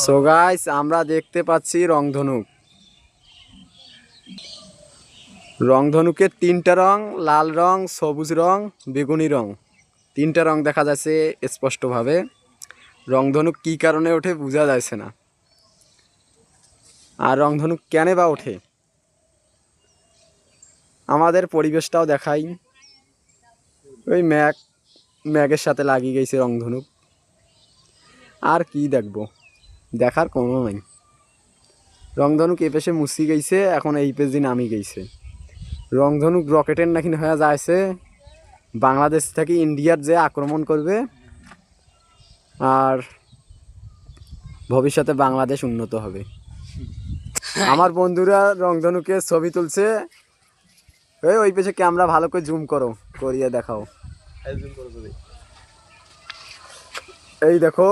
So guys আমরা দেখতে পাচ্ছি রংধনু। রংধনুকের তিনটা রং, লাল রং, সবুজ রং, বেগুনি রং, তিনটা রং দেখা যাচ্ছে স্পষ্টভাবে। রংধনু কী কারণে ওঠে বোঝা যাচ্ছে না। আর রংধনু কেন বা ওঠে, আমাদের পরিবেশটাও দেখাই। ওই ম্যাগের সাথে লাগিয়ে গেছে রংধনু, আর কি দেখবো, দেখার কোনো নাই। রংধনুক এ পেশে মুছি গেছে, এখন এই পেশে নামি গেছে। রংধনুক রকেটের নাকি হয়ে যাচ্ছে, বাংলাদেশ থেকে ইন্ডিয়ার যে আক্রমণ করবে, আর ভবিষ্যতে বাংলাদেশ উন্নত হবে। আমার বন্ধুরা রংধনুকে ছবি তুলছে। ওই পেছনে ক্যামেরা ভালো করে জুম করো, করিয়ে দেখাও। এই দেখো